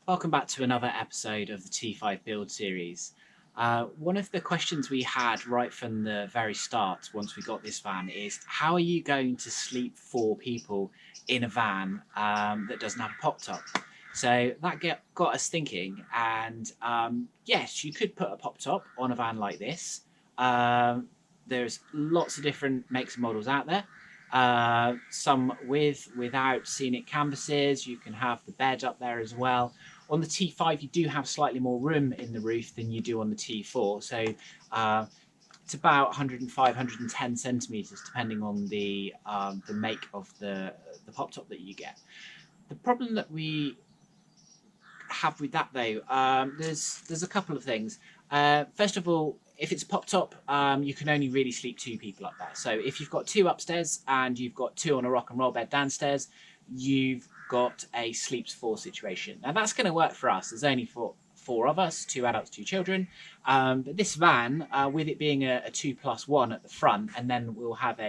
Welcome back to another episode of the T5 Build series. One of the questions we had right from the very start, once we got this van, is how are you going to sleep 4 people in a van that doesn't have a pop top? So that got us thinking, and yes, you could put a pop top on a van like this. There's lots of different makes and models out there. Some without scenic canvases. You can have the bed up there as well. On the T5, you do have slightly more room in the roof than you do on the T4. So it's about 105, 110 centimeters, depending on the make of the pop top that you get. The problem that we have with that, though, there's a couple of things. First of all, if it's a pop top, you can only really sleep 2 people up there. So if you've got 2 upstairs and you've got 2 on a rock and roll bed downstairs, you've got a sleeps 4 situation. Now that's going to work for us. There's only 4 of us, 2 adults, 2 children. But this van, with it being a 2+1 at the front, and then we'll have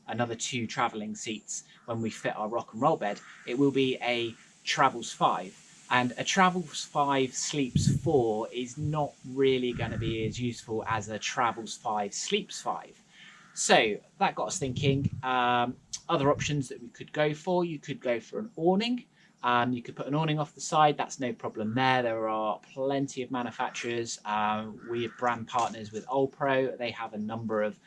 another 2 travelling seats when we fit our rock and roll bed, it will be a Travels 5. And a Travels 5 Sleeps 4 is not really going to be as useful as a Travels 5 Sleeps 5. So that got us thinking, other options that we could go for. You could go for an awning. You could put an awning off the side. That's no problem there. There are plenty of manufacturers. We have brand partners with Allpro. They have a number of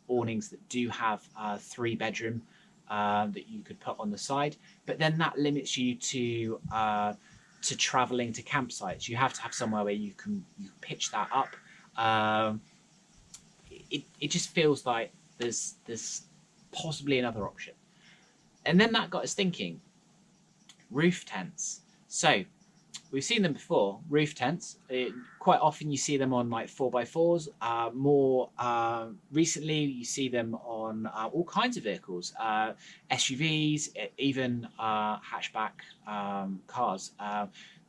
awnings that do have 3-bedroom that you could put on the side. But then that limits you to traveling to campsites. You have to have somewhere where you can pitch that up. It just feels like there's possibly another option. And then that got us thinking, roof tents. So we've seen them before, roof tents. Quite often you see them on like 4x4s. More recently you see them on all kinds of vehicles, SUVs, even hatchback cars.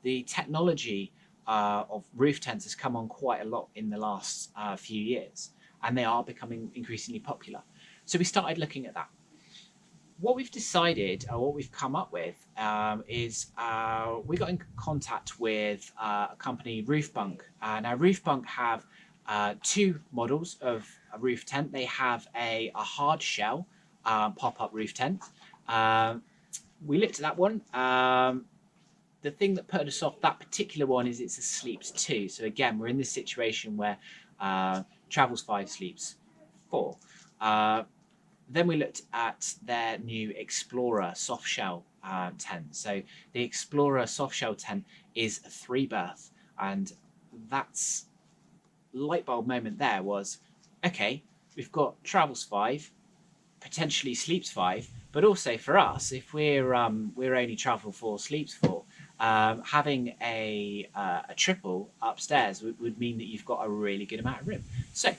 The technology of roof tents has come on quite a lot in the last few years, and they are becoming increasingly popular. So we started looking at that. What we've decided, or what we've come up with, is we got in contact with a company, Roofbunk. Now, Roofbunk have 2 models of a roof tent. They have a hard shell pop-up roof tent. We looked at that one. The thing that put us off that particular one is it's a Sleeps 2. So again, we're in this situation where Travels 5 Sleeps 4. Then we looked at their new Explorer soft shell tent. So the Explorer soft shell tent is a 3-berth, and that's light bulb moment there was, okay, we've got Travels 5, potentially Sleeps 5, but also for us, if we're only Travel 4, Sleeps 4, having a triple upstairs would mean that you've got a really good amount of room. So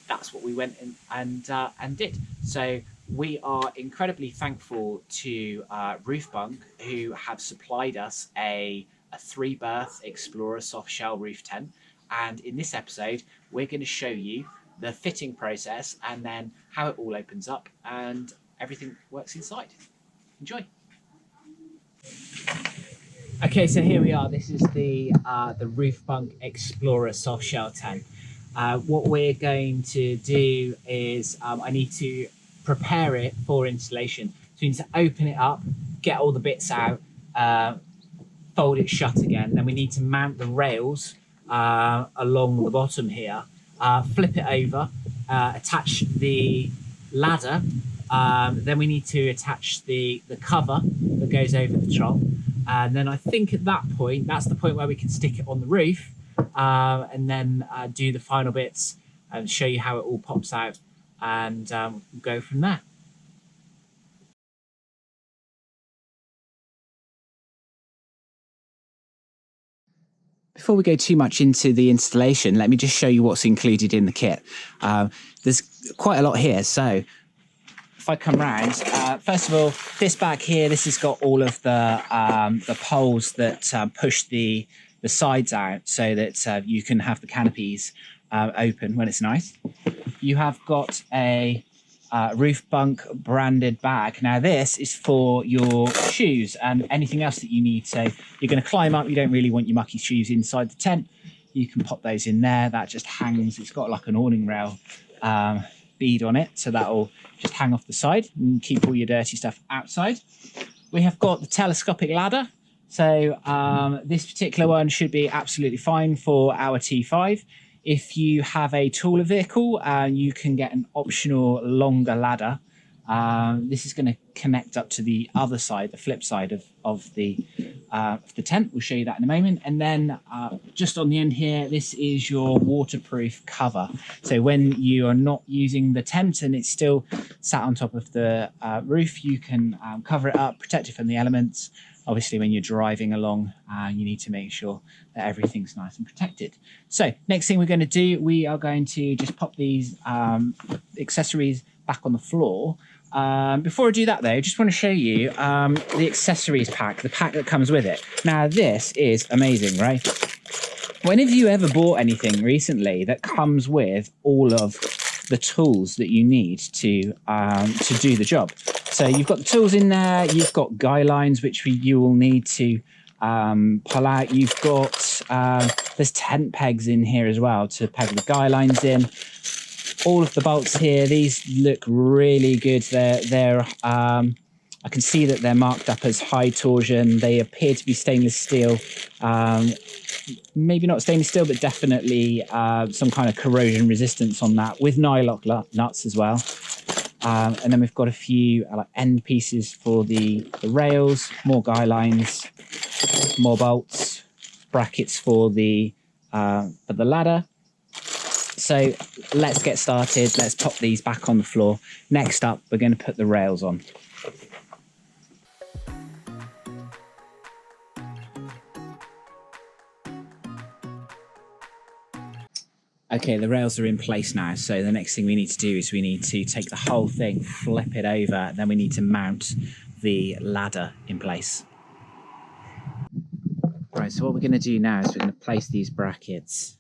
that's what we went in and did. So we are incredibly thankful to Roofbunk, who have supplied us a 3-berth Explorer soft shell roof tent. And in this episode, we're going to show you the fitting process and then how it all opens up and everything works inside. Enjoy. Okay, so here we are. This is the Roofbunk Explorer soft shell tent. What we're going to do is I need to prepare it for installation. So we need to open it up, get all the bits out, fold it shut again. Then we need to mount the rails along the bottom here, flip it over, attach the ladder. Then we need to attach the cover that goes over the top. And then I think at that point, that's the point where we can stick it on the roof. And then do the final bits and show you how it all pops out, and go from there. Before we go too much into the installation, let me just show you what's included in the kit. There's quite a lot here. So if I come round, first of all, this bag here, this has got all of the poles that push the sides out so that you can have the canopies open when it's nice. You have got a Roofbunk branded bag. Now this is for your shoes and anything else that you need. So you're going to climb up, you don't really want your mucky shoes inside the tent, you can pop those in there. That just hangs, it's got like an awning rail bead on it, so that'll just hang off the side and keep all your dirty stuff outside. We have got the telescopic ladder. So this particular one should be absolutely fine for our T5. If you have a taller vehicle, you can get an optional longer ladder. This is going to connect up to the other side, the flip side of the tent. We'll show you that in a moment. And then just on the end here, this is your waterproof cover. So when you are not using the tent and it's still sat on top of the roof, you can cover it up, protect it from the elements. Obviously, when you're driving along, you need to make sure that everything's nice and protected. So next thing we're going to do, we are going to just pop these accessories back on the floor. Before I do that, though, I just want to show you the accessories pack, the pack that comes with it. Now, this is amazing, right? When have you ever bought anything recently that comes with all of the tools that you need to do the job? So you've got the tools in there, you've got guy lines, which you will need to pull out. You've got, there's tent pegs in here as well to peg the guy lines in. All of the bolts here, these look really good. They're I can see that they're marked up as high torsion. They appear to be stainless steel. Maybe not stainless steel, but definitely some kind of corrosion resistance on that, with nylock nuts as well. And then we've got a few end pieces for the rails, more guy lines, more bolts, brackets for the ladder. So let's get started. Let's pop these back on the floor. Next up, we're going to put the rails on. Okay, the rails are in place now. So the next thing we need to do is we need to take the whole thing, flip it over, then we need to mount the ladder in place. Right, so what we're going to do now is we're going to place these brackets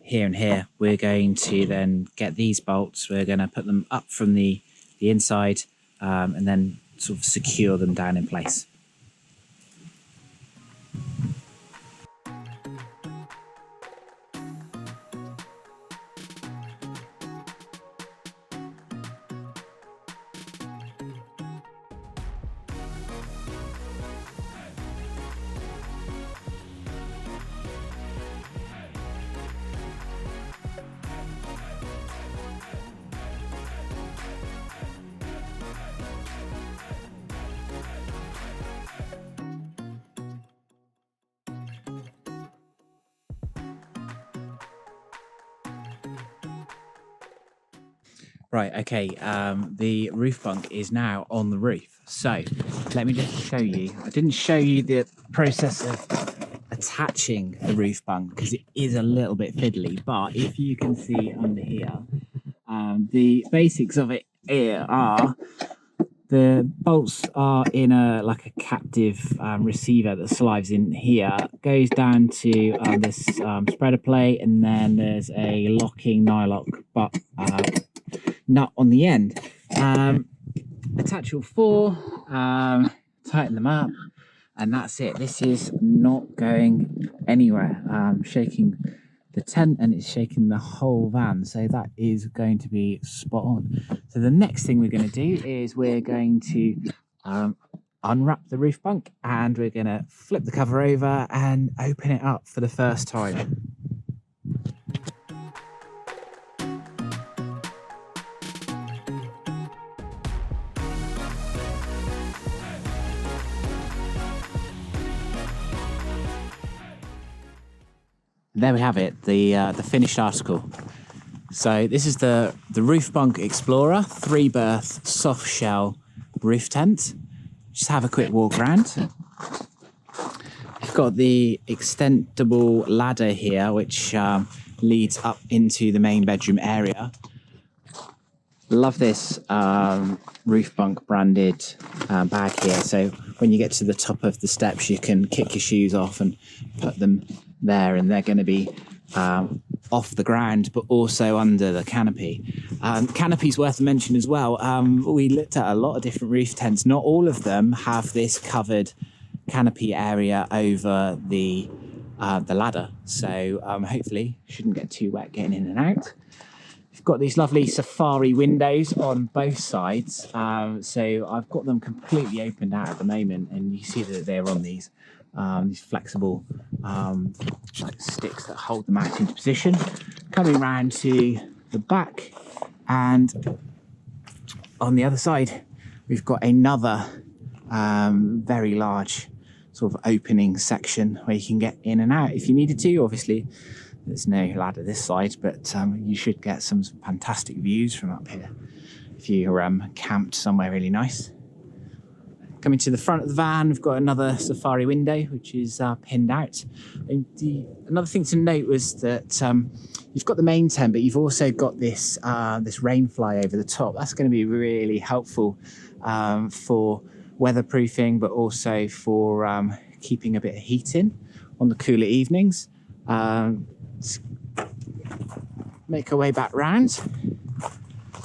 here and here. We're going to then get these bolts, we're going to put them up from the inside and then sort of secure them down in place. Right, okay, the roof bunk is now on the roof. So let me just show you. I didn't show you the process of attaching the roof bunk because it is a little bit fiddly, but if you can see under here, the basics of it here are the bolts are in like a captive receiver that slides in here, goes down to this spreader plate, and then there's a locking nylock nut on the end. Attach all four, tighten them up, and that's it. This is not going anywhere. Shaking the tent and it's shaking the whole van, so that is going to be spot on. So the next thing we're going to do is we're going to unwrap the roof bunk and we're going to flip the cover over and open it up for the first time. There we have it, the finished article. So this is the Roofbunk Explorer 3-berth soft shell roof tent. Just have a quick walk around. We've got the extendable ladder here, which leads up into the main bedroom area. Love this Roofbunk branded bag here. So when you get to the top of the steps, you can kick your shoes off and put them there, and they're going to be off the ground, but also under the canopy. Canopy's worth a mention as well. We looked at a lot of different roof tents. Not all of them have this covered canopy area over the ladder, so hopefully shouldn't get too wet getting in and out. We've got these lovely safari windows on both sides, so I've got them completely opened out at the moment, and you see that they're on these flexible like sticks that hold them out into position. Coming round to the back, and on the other side we've got another very large sort of opening section where you can get in and out if you needed to. Obviously there's no ladder this side, but you should get some fantastic views from up here if you're camped somewhere really nice. Coming to the front of the van, we've got another safari window which is pinned out. And another thing to note was that you've got the main tent, but you've also got this this rain fly over the top. That's going to be really helpful for weatherproofing, but also for keeping a bit of heat in on the cooler evenings. Let's make our way back round.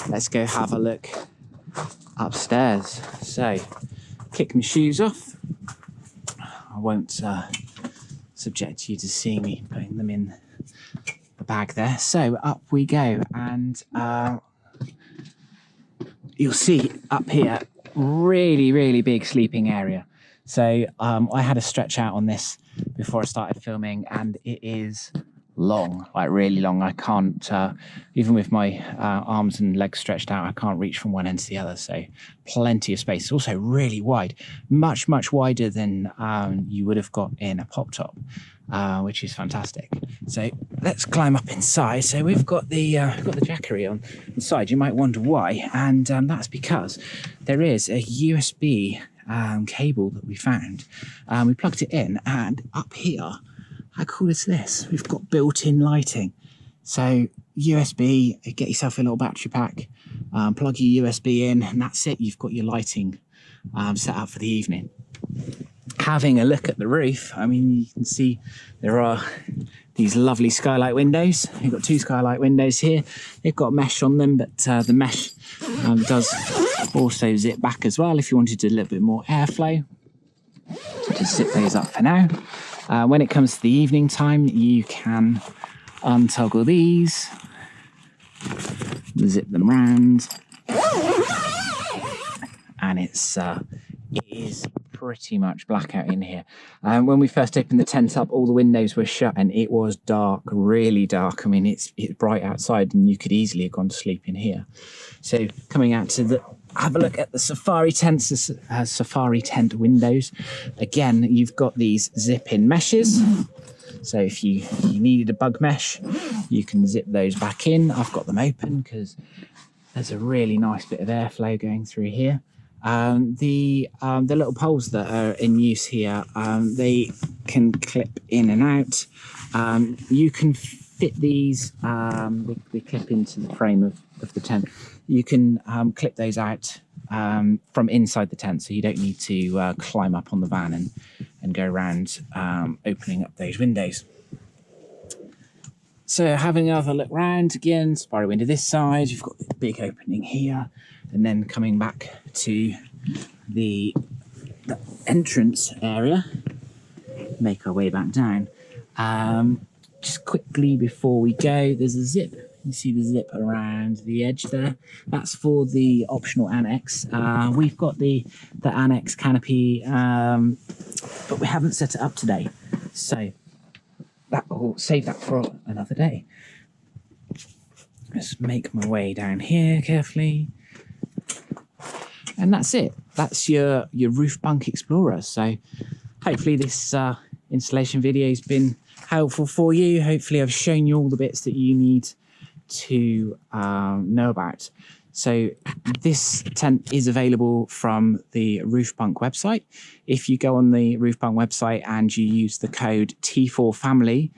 Let's go have a look upstairs. So, kick my shoes off. I won't subject you to seeing me putting them in the bag there. So up we go, and you'll see up here, really big sleeping area. So I had a stretch out on this before I started filming, and it is long, like really long. I can't, even with my arms and legs stretched out, I can't reach from one end to the other. So plenty of space. It's also really wide, much wider than you would have got in a pop top, which is fantastic. So let's climb up inside. So we've got the jackery on the side. You might wonder why, and that's because there is a USB cable that we found. We plugged it in, and up here, how cool is this? We've got built-in lighting. So USB, get yourself a little battery pack, plug your USB in, and that's it. You've got your lighting set up for the evening. Having a look at the roof, I mean, you can see there are these lovely skylight windows. We've got two skylight windows here. They've got mesh on them, but the mesh does also zip back as well if you wanted a little bit more airflow. Just zip those up for now. When it comes to the evening time, you can untoggle these, zip them round, and it is pretty much blackout in here. When we first opened the tent up, all the windows were shut and it was dark, really dark. I mean, it's bright outside and you could easily have gone to sleep in here. So coming out to have a look at the safari tents, safari tent windows. Again, you've got these zip-in meshes. So if you needed a bug mesh, you can zip those back in. I've got them open because there's a really nice bit of airflow going through here. The little poles that are in use here, they can clip in and out. You can fit these, they clip into the frame of the tent. You can clip those out from inside the tent, so you don't need to climb up on the van and go around opening up those windows. So having another look round again, safari window this side, you've got the big opening here, and then coming back to the entrance area, make our way back down. Just quickly before we go, there's a zip. You see the zip around the edge there. That's for the optional annex. We've got the annex canopy, but we haven't set it up today. So we'll save that for another day. Just make my way down here carefully. And that's it. That's your Roofbunk Explorer. So hopefully this installation video has been helpful for you. Hopefully I've shown you all the bits that you need to know about. So this tent is available from the Roofbunk website. If you go on the Roofbunk website and you use the code T4Family,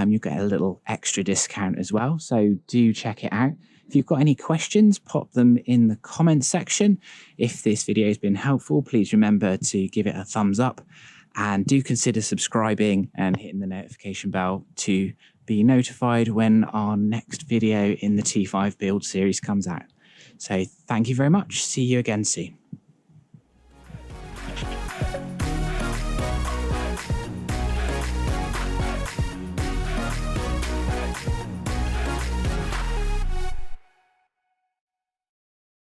you get a little extra discount as well. So do check it out. If you've got any questions, pop them in the comments section. If this video has been helpful, please remember to give it a thumbs up. And do consider subscribing and hitting the notification bell to be notified when our next video in the T5 build series comes out. So thank you very much. See you again soon.